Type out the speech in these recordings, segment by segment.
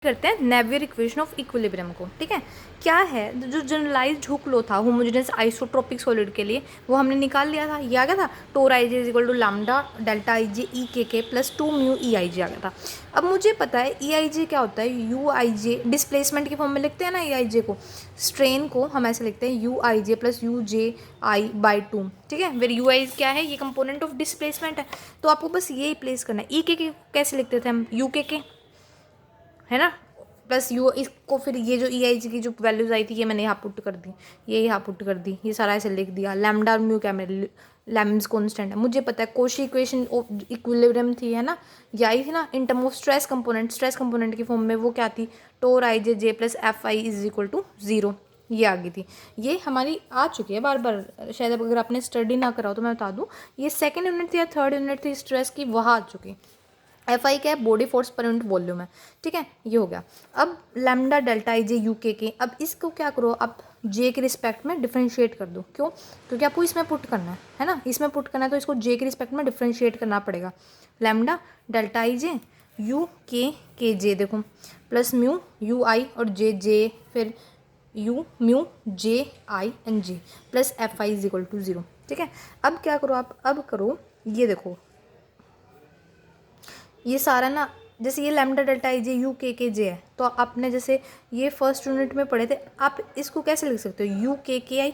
करते हैं Navier equation of equilibrium को। ठीक है, क्या है जो जनरलाइज्ड हुक लॉ था होमोजेनियस आइसोट्रोपिक सॉलिड के लिए, वो हमने निकाल लिया था। ये आ गया था tau i j is equal to lambda delta i j e k plus 2 mu E i जे आ गया था। अब मुझे पता है ई आई जे क्या होता है, यू आई जे डिस्प्लेसमेंट की फॉर्म में लिखते हैं ना। ई आई जे को, स्ट्रेन को हम ऐसे लिखते हैं you i j plus you J I by 2। ठीक है, फिर यू आई क्या है, ये कंपोनेंट ऑफ डिस्प्लेसमेंट है, तो आपको बस ये प्लेस करना है। ई के कैसे लिखते थे हम, यू के है ना, प्लस यू, इसको फिर ये जो ई आई जी की जो वैल्यूज आई थी ये मैंने यहाँ पुट कर दी, ये यहाँ पुट कर दी, ये सारा ऐसे लिख दिया। लैम्डा और म्यू क्या मेरे लैम्स कॉन्स्टेंट है, मुझे पता है कोशी इक्वेशन इक्विलिब्रियम थी, है ना, ये आई थी ना in term of stress component की फॉर्म में, वो क्या थी, tau i j j plus F I is equal to 0, ये आ गई थी। ये हमारी आ चुकी है बार बार, शायद अगर आपने स्टडी ना करा हो तो मैं बता दूँ, ये सेकेंड यूनिट थी या थर्ड यूनिट थी स्ट्रेस की, वहाँ आ चुकी। एफ आई क्या है, body force per unit volume है। ठीक है, ये हो गया। अब lambda delta i J you के, अब इसको क्या करो, आप जे के रिस्पेक्ट में डिफ्रेंशिएट कर दो। क्यों, क्योंकि आपको इसमें पुट करना है ना, इसमें पुट करना है तो इसको जे के रिस्पेक्ट में डिफ्रेंशिएट करना पड़ेगा। Lambda delta i J you के जे देखो, प्लस म्यू यू आई और जे फिर U mu J I N J plus F I is equal to 0। ठीक है, अब क्या करो आप, अब करो ये देखो, ये सारा ना, जैसे ये lambda delta i J you के जे है, तो आपने जैसे ये फर्स्ट यूनिट में पढ़े थे, आप इसको कैसे लिख सकते हो, यू के आई,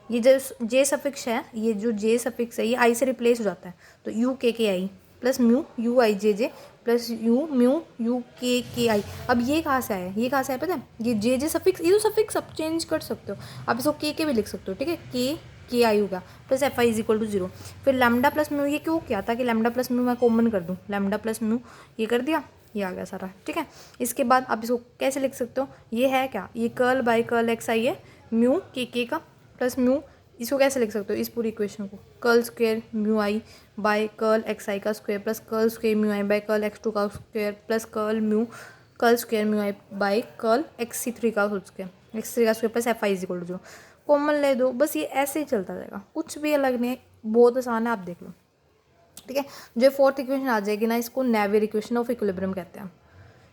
ये जो जे सफिक्स है, ये जो जे सफिक्स है ये आई से रिप्लेस हो जाता है, तो u k i plus mu u i j plus u mu u k i. अब ये कहाँ से आया, ये कहाँ से आया पता है, ये जे सफिक्स, ये तो सफिक्स आप चेंज कर सकते हो, आप इसको के भी लिख सकते हो। ठीक है, के आई होगा plus F I is equal to 0। फिर लैम्डा प्लस म्यू, ये क्यों किया था कि लैम्डा प्लस म्यू मैं कॉमन कर दूँ, लैम्डा प्लस म्यू ये कर दिया, ये आ गया सारा। ठीक है, इसके बाद आप इसको कैसे लिख सकते हो, ये है क्या, ये कर्ल बाय कर्ल एक्स आई है म्यू के का प्लस म्यू, इसको कैसे लिख सकते हो इस पूरी इक्वेशन को, curl square mu i by curl x i का square plus curl square mu i by curl x two का square plus curl square mu i by curl x c three का स्क्वेयर, एक्स थ्री का square plus F I is equal to 0। Common ले दो, बस ये ऐसे ही चलता जाएगा, कुछ भी अलग नहीं है, बहुत आसान है, आप देख लो। ठीक है, जो फोर्थ इक्वेशन आ जाएगी ना, इसको नेवियर इक्वेशन ऑफ इक्विलिब्रियम कहते हैं।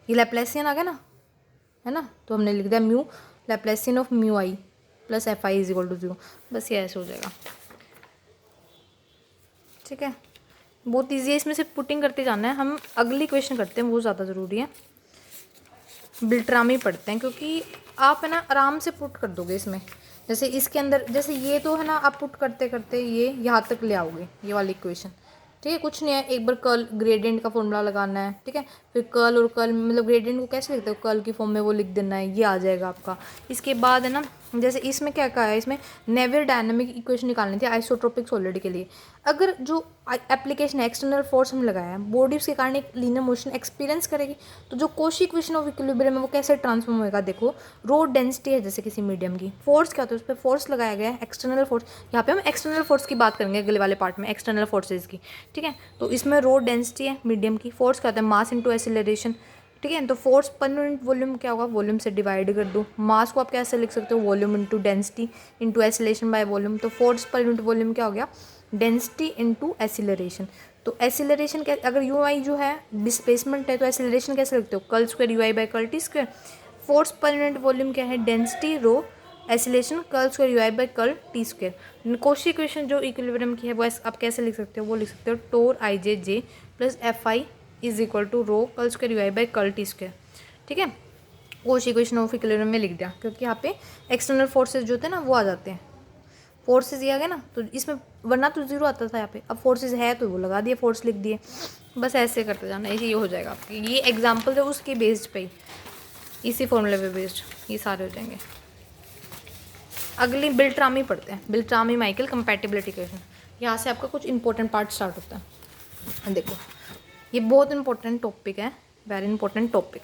ये लैप्लासियन आ गया ना, है ना, तो हमने लिख दिया mu Laplacian of mu I plus F I is equal to 0, बस ये ऐसे हो जाएगा। ठीक है, बहुत ईजी है, इसमें से पुटिंग करते जाना है। हम अगली क्वेश्चन करते हैं, वो ज़्यादा ज़रूरी है, बिल्ट्रामी पढ़ते हैं, क्योंकि आप है ना आराम से पुट कर दोगे इसमें। जैसे इसके अंदर, जैसे ये तो है ना, आप पुट करते करते ये यहाँ तक ले आओगे, ये वाली इक्वेशन। ठीक है, कुछ नहीं है, एक बार कर्ल ग्रेडियंट का फॉर्मूला लगाना है। ठीक है, फिर कर्ल और कर्ल मतलब ग्रेडियंट को कैसे लिखते हो, कर्ल की फॉर्म में वो लिख देना है, ये आ जाएगा आपका। इसके बाद है ना, जैसे इसमें क्या कहा है, इसमें नेवियर डायनामिक इक्वेशन निकालनी थी आइसोट्रोपिक सॉलिड के लिए। अगर जो एप्लीकेशन एक्सटर्नल फोर्स हम लगाया है, बॉडी उसके कारण एक लीनियर मोशन एक्सपीरियंस करेगी, तो जो कोशी इक्वेशन ऑफ इक्विलिब्रियम है वो कैसे ट्रांसफॉर्म होएगा, देखो रो डेंसिटी है जैसे किसी मीडियम की, फोर्स क्या होता है, उस पर फोर्स लगाया गया है, एक्सटर्नल फोर्स। यहाँ पे हम एक्सटर्नल फोर्स की बात करेंगे अगले वाले पार्ट में, एक्सटर्नल फोर्सेज की। ठीक है, तो इसमें रो डेंसिटी है मीडियम की, फोर्स क्या होता है, मास इंटू एक्सेलरेशन। ठीक है, तो फोर्स पर यूनिट वॉल्यूम क्या होगा, वॉल्यूम से डिवाइड कर दो। मास को आप कैसे लिख सकते हो, volume into density into acceleration by volume, तो फोर्स पर यूनिट वॉल्यूम क्या हो गया, डेंसिटी इंटू एक्सीलरेशन। तो एक्सीलरेशन क्या, अगर यू आई जो है डिस्प्लेसमेंट है, तो एक्सीलरेशन कैसे लिखते हो, curl square you I by curl T square. Force per unit volume क्या है, density rho acceleration curl square you I by curl T square. Cauchy equation जो इक्विलिब्रियम की है वो आप कैसे लिख सकते हो, वो लिख सकते हो tau i j j plus F I is equal to rho curl square you I by curl T square. ठीक है, कोशी इक्वेशन ऑफ इक्विलिब्रियम में लिख दिया, क्योंकि यहाँ पे एक्सटर्नल फोर्सेज जो होते हैं ना वो आ जाते हैं, फोर्सेज ये आ गया ना, तो इसमें वरना तो 0 आता था यहाँ पे, अब फोर्सेज है तो वो लगा दिए, फोर्स लिख दिए, बस ऐसे करते जाना, ये हो जाएगा आपकी। ये एग्जाम्पल है उसके बेस्ड पे ही, इसी फॉर्मूले पे बेस्ड ये सारे हो जाएंगे। अगली बिल्ट्रामी पढ़ते हैं, बिल्ट्रामी माइकल कंपैटिबिलिटी इक्वेशन। यहाँ से आपका कुछ इंपॉर्टेंट पार्ट स्टार्ट होता है। देखो ये बहुत इंपॉर्टेंट टॉपिक है, वेरी इंपॉर्टेंट टॉपिक।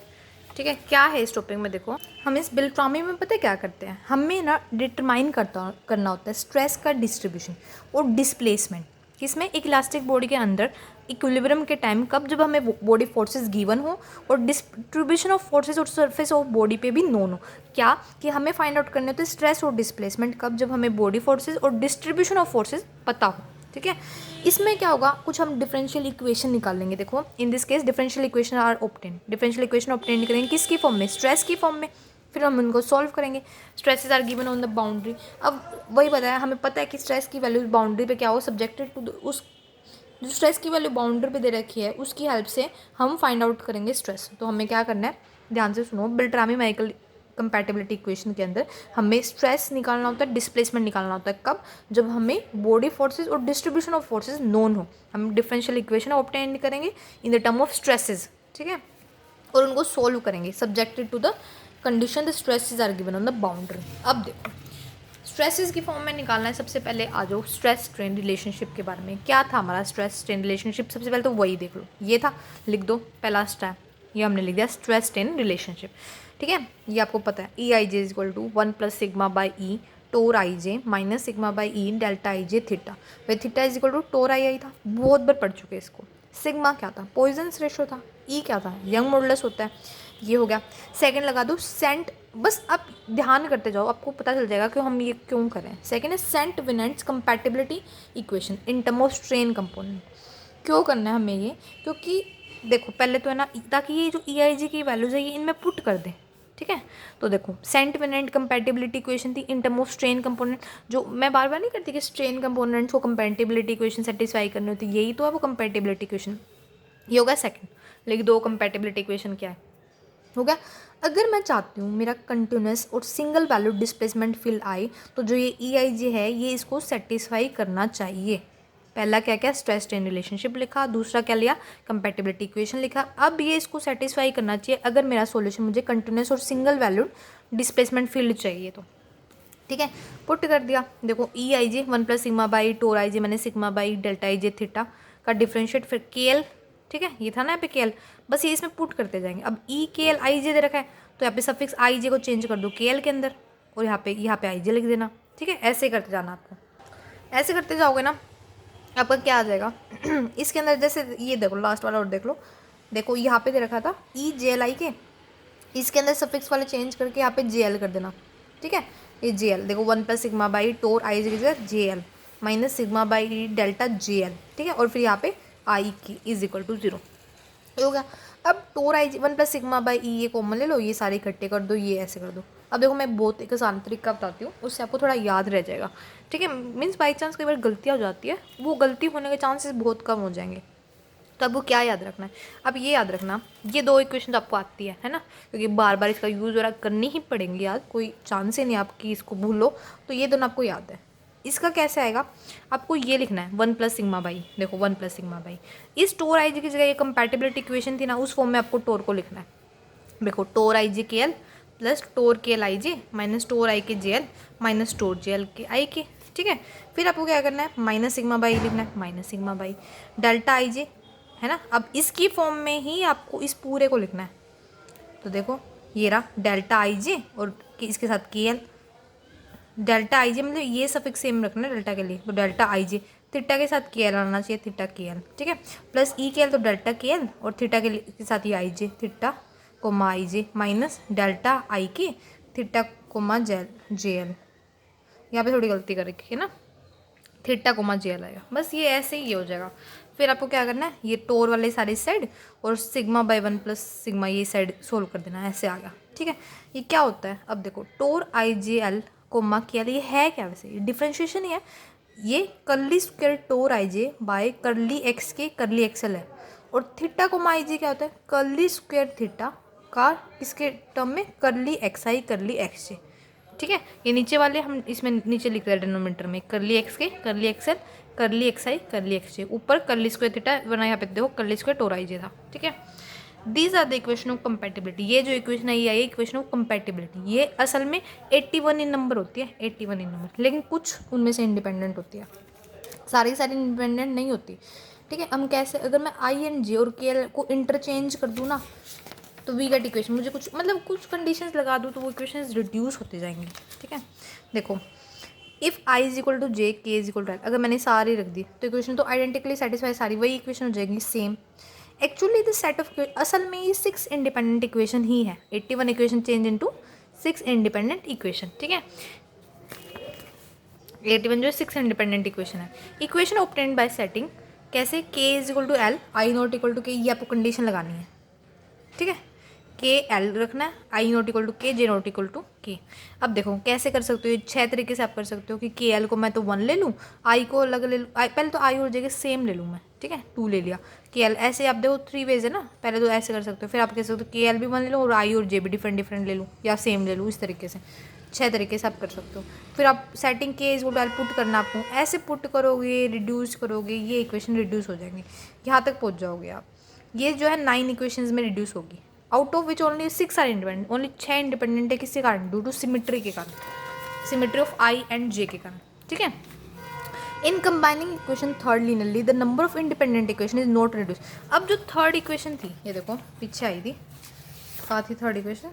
ठीक है, क्या है इस टॉपिक में, देखो हम इस बिल्ट्रामी में पता है क्या करते हैं, हमें ना डिटरमाइन करना होता है स्ट्रेस का डिस्ट्रीब्यूशन और डिस्प्लेसमेंट, किसमें, एक इलास्टिक बॉडी के अंदर इक्विलिब्रियम के टाइम, कब, जब हमें बॉडी फोर्सेस गिवन हो और डिस्ट्रीब्यूशन ऑफ फोर्सेस और सरफेस ऑफ बॉडी पे भी नोन हो। क्या कि हमें फाइंड आउट करने होते हैं स्ट्रेस और डिस्प्लेसमेंट कब, जब हमें बॉडी फोर्सेस और डिस्ट्रीब्यूशन ऑफ फोर्सेस पता हो। ठीक है। इसमें क्या होगा, कुछ हम डिफरेंशियल इक्वेशन निकालेंगे। देखो in this case differential equation are obtain, differential equation obtain करेंगे किसकी फॉर्म में, स्ट्रेस की फॉर्म में। फिर हम उनको सॉल्व करेंगे। Stresses are given on the boundary. अब वही बताया, हमें पता है कि स्ट्रेस की वैल्यू बाउंड्री पे क्या हो, सब्जेक्टेड टू उस जो स्ट्रेस की वैल्यू बाउंड्री पे दे रखी है उसकी हेल्प से हम फाइंड आउट करेंगे स्ट्रेस। तो हमें क्या करना है, ध्यान से सुनो, बेल्ट्रामी माइकल कंपैटिबिलिटी इक्वेशन के अंदर हमें स्ट्रेस निकालना होता है, डिस्प्लेसमेंट निकालना होता है। कब, जब हमें बॉडी फोर्सेस और डिस्ट्रीब्यूशन ऑफ फोर्सेस नोन हो। हम डिफरेंशियल इक्वेशन ऑब्टेन करेंगे in the term of stresses, ठीक है, और उनको सोल्व करेंगे subjected to the condition the stresses are given on the boundary. अब देखो स्ट्रेसेस की फॉर्म में निकालना है। सबसे पहले आ जाओ स्ट्रेस स्ट्रेन रिलेशनशिप के बारे में। क्या था हमारा स्ट्रेस स्ट्रेन रिलेशनशिप, सबसे पहले तो वही देख लो, ये था, लिख दो पहला स्टेप, ये हमने लिख दिया स्ट्रेस स्ट्रेन रिलेशनशिप, ठीक है। ये आपको पता है, e i j is equal to 1 + sigma by e tau i j minus sigma by e delta i j theta. Where theta is equal to tau i था, बहुत बार पढ़ चुके इसको। सिग्मा क्या था, पॉइजन्स रेशो था। ई क्या था, यंग मॉडुलस होता है, ये हो गया। सेकंड लगा दो सेंट, बस आप ध्यान करते जाओ, आपको पता चल जाएगा कि हम ये क्यों करें। सेकंड है Saint Venant's compatibility equation in term of strain component. क्यों करना है हमें ये, क्योंकि देखो पहले तो है ना, ताकि ये जो ई आई जी की वैल्यूज है ये इनमें पुट कर दें, ठीक है। तो देखो सेंट विनेंट कंपैटिबिलिटी इक्वेशन थी इन टर्म ऑफ स्ट्रेन कंपोनेंट। जो मैं बार बार नहीं करती कि स्ट्रेन कंपोनेंट्स को कंपैटिबिलिटी इक्वेशन सेटिस्फाई करनी होती, यही तो है वो कंपैटिबिलिटी इक्वेशन। ये होगा सेकंड, लिख दो कंपैटिबिलिटी इक्वेशन क्या है, हो गया। अगर मैं चाहती हूँ मेरा कंटिन्यूस और सिंगल वैल्यू डिस्प्लेसमेंट फील्ड आए, तो जो ये ई आई जी है ये इसको सेटिस्फाई करना चाहिए। पहला क्या क्या, स्ट्रेस स्ट्रेन रिलेशनशिप लिखा, दूसरा क्या लिया, कंपैटिबिलिटी इक्वेशन लिखा। अब ये इसको सेटिस्फाई करना चाहिए अगर मेरा सॉल्यूशन मुझे कंटिन्यूस और सिंगल वैल्यूड डिस्प्लेसमेंट फील्ड चाहिए तो, ठीक है। पुट कर दिया, देखो ई i J 1 + sigma by tour i जे मैंने sigma by delta i j theta का डिफ्रेंशिएट, फिर के एल, ठीक है, ये था ना यहाँ पे के एल, बस ये इसमें पुट करते जाएंगे। अब ई के एल आई जे दे रखा है, तो यहाँ पे सफिक्स आई जे को चेंज कर दो के एल के अंदर, और यहाँ पे आई जे लिख देना, ठीक है। ऐसे करते जाना आपको, ऐसे करते जाओगे ना आपका क्या आ जाएगा इसके अंदर जैसे ये देखो लास्ट वाला और देख लो, देखो यहाँ पे दे रखा था ई जे एल आई के, इसके अंदर सफिक्स वाले चेंज करके यहाँ पे जे एल कर देना, ठीक है। ये जे एल देखो 1 + सिग्मा बाई टोर आई जे की जगह J L minus sigma by delta J L, ठीक है, और फिर यहाँ पे आई की इज इक्वल टू 0 हो गया। अब टोर आई 1 + सिग्मा बाई ई ये कॉमन ले लो, ये सारे इकट्ठे कर दो, ये ऐसे कर दो। अब देखो मैं बहुत एक आसान तरीका बताती हूँ, उससे आपको थोड़ा याद रह जाएगा, ठीक है। मीन्स बाई चांस कई बार गलतियाँ हो जाती है, वो गलती होने के चांसेस बहुत कम हो जाएंगे। तो आपको क्या याद रखना है, अब ये याद रखना, ये दो इक्वेशन आपको आती है ना, क्योंकि बार बार इसका यूज़ वगैरह करनी ही पड़ेंगी याद, कोई चांस ही नहीं आपकी इसको भूलो। तो ये दोनों आपको याद है। इसका कैसे आएगा, आपको ये लिखना है 1 + सिग्मा बाई, देखो 1 + सिग्मा बाई, इस टोर आई जी की जगह ये कंपैटिबिलिटी इक्वेशन थी ना, उस फॉर्म में आपको टोर को लिखना है। देखो टोर आई जी के एल प्लस टोर के L I j minus tau i के जे एल माइनस टोर जे एल के आई के, ठीक है। फिर आपको क्या करना है, माइनस सिग्मा बाई लिखना है, minus sigma by delta i j, है ना। अब इसकी फॉर्म में ही आपको इस पूरे को लिखना है। तो देखो ये रहा डेल्टा आई जे और इसके साथ के एल, डेल्टा आई जे मतलब ये सफिक्स सेम रखना है डेल्टा के लिए, तो डेल्टा आई जे, थीटा के साथ के एल आना चाहिए, थीटा के एल, ठीक है, प्लस ई के एल तो डेल्टा के एल और थीटा के साथ ये i j, theta comma i j minus delta i k theta coma J L, यहाँ पे थोड़ी गलती कर रखी है ना, थीटा कोमा जे एल आएगा, बस ये ऐसे ही हो जाएगा। फिर आपको क्या करना है, ये टोर वाले सारे साइड और सिग्मा बाई 1 + सिग्मा ये साइड सोल्व कर देना, ऐसे आ गया, ठीक है। ये क्या होता है, अब देखो टोर आई जे एल कोमा के एल, ये है क्या वैसे, ये डिफ्रेंशिएशन ही है। ये curly square tau i J bye curly x के कर्ली एक्सएल है, और थीटा कोमा आई जे क्या होता है, कर्ली स्क्वायर थीटा का इसके टर्म में कर्ली एक्स आई कर्ली एक्स जे, ठीक है। ये नीचे वाले हम इसमें नीचे लिख रहे हैं डिनोमिनेटर में, कर्ली एक्स के कर्ली एक्सएल कर्ली एक्स आई कर्ली एक्स जे, ऊपर कर्ली स्क्वायर थीटा, वरना यहाँ पे देखो कर्ली स्क्वायर टोर आई जे था, ठीक है। These are the equation of compatibility, ये जो इक्वेशन है ये आई इक्वेशन ऑफ कंपैटिबिलिटी। ये असल में 81 इन नंबर होती है, 81 इन नंबर, लेकिन कुछ उनमें से इंडिपेंडेंट होती है, सारी इंडिपेंडेंट नहीं होती, ठीक है। हम कैसे, अगर मैं आई एंड जे और के एल को इंटरचेंज कर दूँ ना, तो वी गेट इक्वेशन, मुझे कुछ मतलब कुछ कंडीशंस लगा दूँ तो वो इक्वेशंस रिड्यूस होते जाएंगे, ठीक है। देखो if i is equal to j k is equal to L, अगर मैंने सारी रख दी तो इक्वेशन तो आइडेंटिकली सेटिस्फाई, सारी वही इक्वेशन हो जाएगी same. Actually this set of, असल में ये 6 इंडिपेंडेंट इक्वेशन ही है, 81 equation change into 6 independent equation, ठीक है। 81 जो 6 इंडिपेंडेंट इक्वेशन है। इक्वेशन ऑब्टेन्ड बाय सेटिंग, कैसे, K is equal to L, I not equal to K, ये आपको कंडीशन लगानी है, ठीक है। के एल रखना है, आई नॉट इक्वल टू के, जे नॉट इक्वल टू के। अब देखो कैसे कर सकते हो, ये 6 तरीके से आप कर सकते हो कि के एल को मैं तो 1 ले लूँ, आई को अलग ले लूँ, पहले तो आई और जे के सेम ले लूँ मैं, ठीक है, 2 ले लिया, के एल, ऐसे आप देखो 3 वेज है ना, पहले तो ऐसे कर सकते हो, फिर आप कह सकते हो के एल भी 1 ले लो और आई और जे भी डिफरेंट डिफरेंट ले लूँ या सेम ले लूँ, इस तरीके से 6 तरीके से आप कर सकते हो। फिर आप सेटिंग के इज एल पुट करना आपको, ऐसे पुट करोगे, रिड्यूस करोगे, ये इक्वेशन रिड्यूस हो जाएंगे, यहाँ तक पहुँच जाओगे आप। ये जो है 9 इक्वेशंस में रिड्यूस होगी, out of which only 6 are independent, only 6 independent है, किसके कारण, ड्यू टू सिमिट्री के कारण, symmetry of i and j के कारण, ठीक है। In combining equation third linearly the number of independent equation is not reduce. अब जो थर्ड इक्वेशन थी, ये देखो पीछे आई थी, कहाँ थी थर्ड इक्वेशन,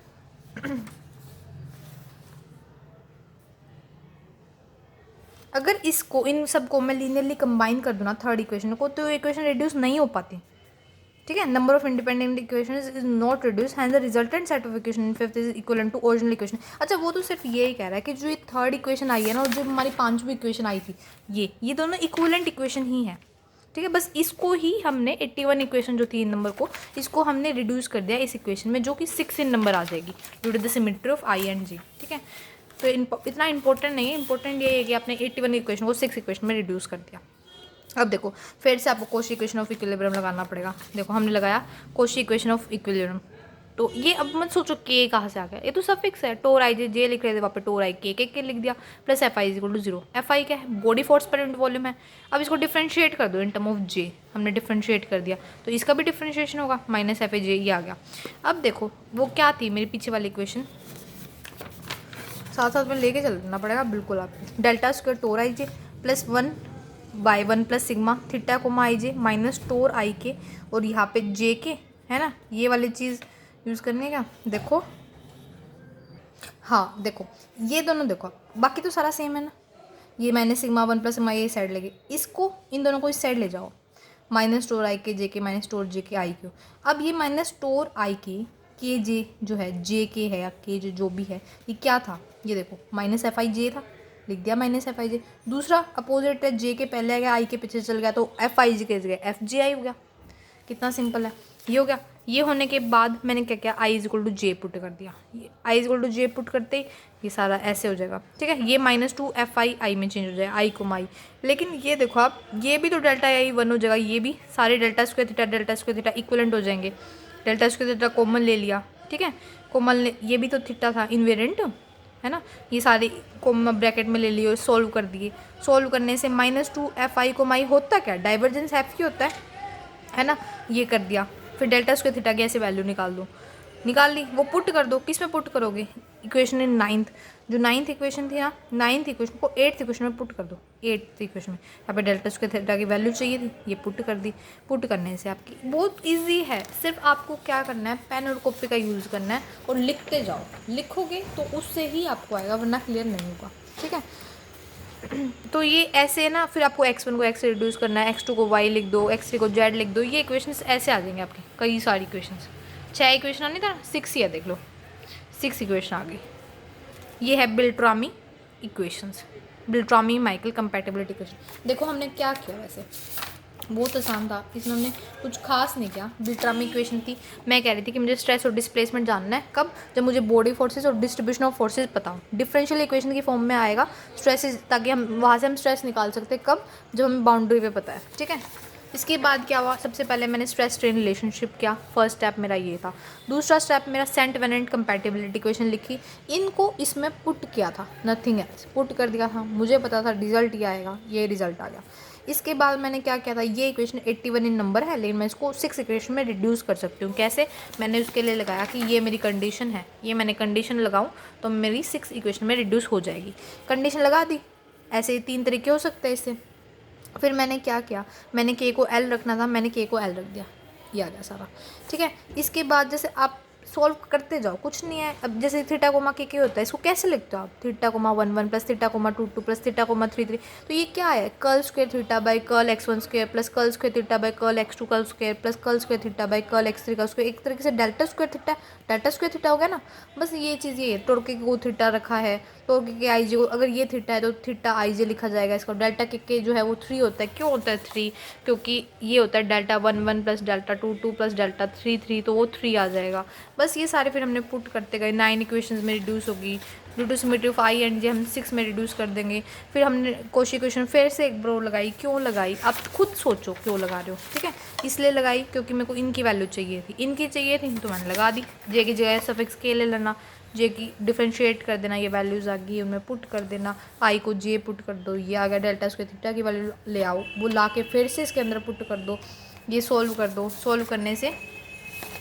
अगर इसको इन सबको मैं लीनियरली कंबाइन कर दूँ ना थर्ड इक्वेशन को, तो इक्वेशन रिड्यूस नहीं हो पाती, ठीक है। Number of independent equation is not reduce, hence the resultant set of equation in fifth is equivalent to original equation. अच्छा, वो तो सिर्फ ये ही कह रहा है कि जो ये थर्ड इक्वेशन आई है ना और जो हमारी पांचवी इक्वेशन आई थी, ये दोनों इक्विवेलेंट इक्वेशन ही है, ठीक है। बस इसको ही हमने 81 इक्वेशन जो थी इन नंबर को, इसको हमने रिड्यूस कर दिया इस इक्वेशन में, जो कि 6 इन नंबर आ जाएगी due to the symmetry of i and j, ठीक है। तो इतना इंपॉर्टेंट नहीं है, इंपॉर्टेंट ये है कि आपने 81 इक्वेशन को 6 इक्वेशन में रिड्यूस कर दिया। अब देखो फिर से आपको कोशी इक्वेशन ऑफ इक्विलिब्रियम लगाना पड़ेगा। देखो हमने लगाया कोशी इक्वेशन ऑफ इक्विलिब्रियम, तो ये अब मत सोचो के कहाँ से आ गया, ये तो सफिक्स है, टोर आई जे लिख रहे थे वहाँ पे टोर आई के लिख दिया, plus F I is equal to 0। F I क्या है, body force per unit volume है। अब इसको डिफ्रेंशिएट कर दो इन टर्म ऑफ जे, हमने डिफ्रेंशिएट कर दिया तो इसका भी डिफ्रेंशिएशन होगा, माइनस एफ आई जे, ये आ गया। अब देखो वो क्या थी मेरी पीछे वाली इक्वेशन, साथ साथ में लेके चलना पड़ेगा बिल्कुल आपको। Delta square tau i j plus 1 by 1 plus sigma theta comma i j minus tau i k, और यहाँ पे जे के है ना, ये वाली चीज़ यूज़ करनी है क्या, देखो हाँ देखो ये दोनों देखो, बाकी तो सारा सेम है ना, ये माइनस सिग्मा 1 प्लस सिग्मा ये साइड लगे, इसको इन दोनों को इस साइड ले जाओ, माइनस टोर आई के जे के माइनस टोर जे के आई क्यू। अब ये माइनस टोर आई के जे जो है जे के है या के जो भी है, ये क्या था, ये देखो माइनस एफ आई जे था, लिख दिया माइनस एफ आई जे। दूसरा अपोजिट है, जे के पहले आ गया आई के पीछे चल गया, तो एफ आई जे के जगह एफ जे आई हो गया, कितना सिंपल है, ये हो गया। ये होने के बाद मैंने क्या किया, i is equal to j put कर दिया, i is equal to j put करते ही ये सारा ऐसे हो जाएगा, ठीक है। ये माइनस 2 एफ आई में चेंज हो जाएगा, आई को माई, लेकिन ये देखो आप, ये भी तो डेल्टा आई 1 हो जाएगा, ये भी सारे डेल्टा स्क्वायर थीटा इक्विवेलेंट हो जाएंगे, डेल्टा स्क्वायर थीटा कॉमन ले लिया, ठीक है, कॉमन ये भी तो थीटा था इनवेरिएंट है ना, ये सारे कॉमन ब्रैकेट में ले लिए, सॉल्व कर दिए। सॉल्व करने से माइनस 2 एफ आई को माई होता क्या, डाइवर्जेंस एफ की होता है ना, ये कर दिया। फिर डेल्टा स्क्वायर थीटा की ऐसे वैल्यू निकाल दो, निकाल ली, वो पुट कर दो, किस में पुट करोगे, इक्वेशन इन नाइन्थ, जो नाइन्थ इक्वेशन थी ना, नाइन्थ इक्वेशन को एट्थ इक्वेशन में पुट कर दो, एट्थ इक्वेशन में यहाँ पे डेल्टा स्क्वायर थीटा की वैल्यू चाहिए थी, ये पुट कर दी। पुट करने से आपकी बहुत इजी है, सिर्फ आपको क्या करना है, पेन और कॉपी का यूज़ करना है और लिखते जाओ, लिखोगे तो उससे ही आपको आएगा, वरना क्लियर नहीं होगा, ठीक है। तो ये ऐसे ना, फिर आपको x1 को x से रिड्यूस करना है, x2 को y लिख दो, x3 को z लिख दो, ये इक्वेशंस ऐसे आ जाएंगे आपके, कई सारी इक्वेशंस, 6 इक्वेशन आनी था, 6 ही है, देख लो 6 इक्वेशन आ गई। ये है बिल्ट्रामी इक्वेशंस, बिल्ट्रामी माइकल कंपैटिबिलिटी इक्वेशन। देखो हमने क्या किया, वैसे बहुत आसान था, इसमें हमने कुछ खास नहीं किया। बिल्ट्रामी इक्वेशन थी, मैं कह रही थी कि मुझे स्ट्रेस और डिस्प्लेसमेंट जानना है, कब, जब मुझे बॉडी फोर्सेस और डिस्ट्रीब्यूशन ऑफ फोर्सेस पता हो, डिफरेंशियल इक्वेशन की फॉर्म में आएगा स्ट्रेसेस, ताकि हम वहाँ से हम स्ट्रेस निकाल सकते हैं, कब, जब हमें बाउंड्री पे पता है, ठीक है। इसके बाद क्या हुआ, सबसे पहले मैंने स्ट्रेस स्ट्रेन रिलेशनशिप किया, फर्स्ट स्टेप मेरा ये था। दूसरा स्टेप मेरा सेंट वेनेंट कंपैटिबिलिटी इक्वेशन लिखी, इनको इसमें पुट किया था, नथिंग एल्स, पुट कर दिया था, मुझे पता था रिजल्ट ये आएगा, ये रिजल्ट आ गया। इसके बाद मैंने क्या किया था, ये इक्वेशन 81 इन नंबर है, लेकिन मैं इसको 6 इक्वेशन में रिड्यूस कर सकती हूँ। कैसे, मैंने उसके लिए लगाया कि ये मेरी कंडीशन है, ये मैंने कंडीशन लगाऊँ तो मेरी 6 इक्वेशन में रिड्यूस हो जाएगी, कंडीशन लगा दी। ऐसे 3 तरीके हो सकते हैं इससे। फिर मैंने क्या किया, मैंने के को एल रखना था, मैंने के को एल रख दिया, ये आ गया सारा, ठीक है। इसके बाद जैसे आप सॉल्व करते जाओ, कुछ नहीं है। अब जैसे थीटा कोमा के होता है, इसको कैसे लिखते हो आप, theta coma 1 1 plus theta coma 2 2 plus theta coma 3 3, तो ये क्या है, curl square theta by curl x1 square plus curl square theta by curl x2 curl square plus curl square theta by curl x3 curl square, एक तरीके से delta square theta हो गया ना। बस ये चीज़, ये टोरके को थीटा रखा है तो के आई जे को, अगर ये थीटा है तो थीटा आई जे लिखा जाएगा इसका। डेल्टा के जो है वो 3 होता है। क्यों होता है 3? क्योंकि ये होता है delta 1 plus delta 2 plus delta 3 तो वो 3 आ जाएगा। बस ये सारे फिर हमने पुट करते गए, 9 इक्वेशंस में रिड्यूस होगी। Due to symmetry of i and j हम 6 में रिड्यूस कर देंगे। फिर हमने कोशी इक्वेशन फिर से एक ब्रो लगाई। क्यों लगाई आप खुद सोचो क्यों लगा रहे हो, ठीक है। इसलिए लगाई क्योंकि मेरे को इनकी वैल्यू चाहिए थी, इनकी चाहिए थी तो मैंने लगा दी। जे की जगह सफिक्स के ले लेना, जे की डिफरेंशिएट कर देना, ये वैल्यूज़ आ गई उनमें पुट कर देना। आई को जे पुट कर दो, ये आ गया डेल्टा स्क्वायर थीटा की वैल्यू ले आओ, वो ला के फिर से इसके अंदर पुट कर दो, ये सोल्व कर दो। सोल्व करने से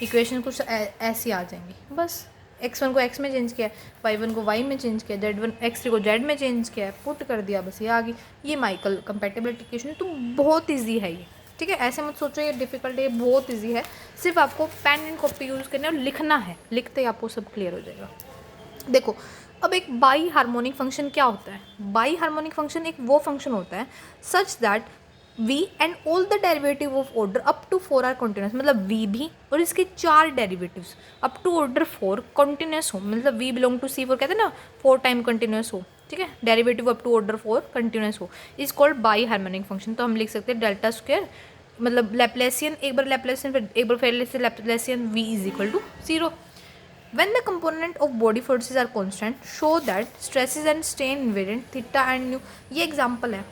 इक्वेशन कुछ ऐसी आ जाएंगी। बस x1 को x में चेंज किया, y1 को y में चेंज किया, z1 x3 को z में चेंज किया, पुट कर दिया, बस ये आ गई। ये माइकल कंपैटिबिलिटी इक्वेशन तो बहुत ईजी है ये, ठीक है। ऐसे मत सोचो ये डिफिकल्ट है, ये बहुत ईजी है। सिर्फ आपको पेन एंड कॉपी यूज़ करना है और लिखना है, लिखते ही आपको सब क्लियर हो जाएगा। देखो अब एक बाई हार्मोनिक फंक्शन क्या होता है? बाई हार्मोनिक फंक्शन एक वो फंक्शन होता है such that v and all the derivative of order up to 4 are continuous, मतलब v भी और इसके 4 derivatives up to order 4 continuous हो, मतलब v बिलोंग टू c4 कहते हैं ना, 4 टाइम कॉन्टिन्यूस हो, ठीक है। Derivative up to order 4 continuous हो is called biharmonic function. तो हम लिख सकते हैं डेल्टा स्क्वायर, मतलब लैप्लेसियन, एक बार लैप्लेसियन फिर एक बार फिर से Laplacian v is equal to 0। When the component of body forces are constant, show that stresses and strain invariant theta and nu। ये एग्जाम्पल है,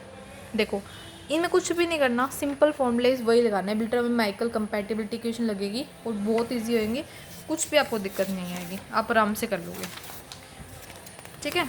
देखो इनमें कुछ भी नहीं करना, सिंपल फॉर्मूलेज वही लगाना है। बिल्टर में माइकल कंपैटिबिलिटी इक्वेशन लगेगी और बहुत इजी होंगे, कुछ भी आपको दिक्कत नहीं आएगी, आप आराम से कर लोगे, ठीक है।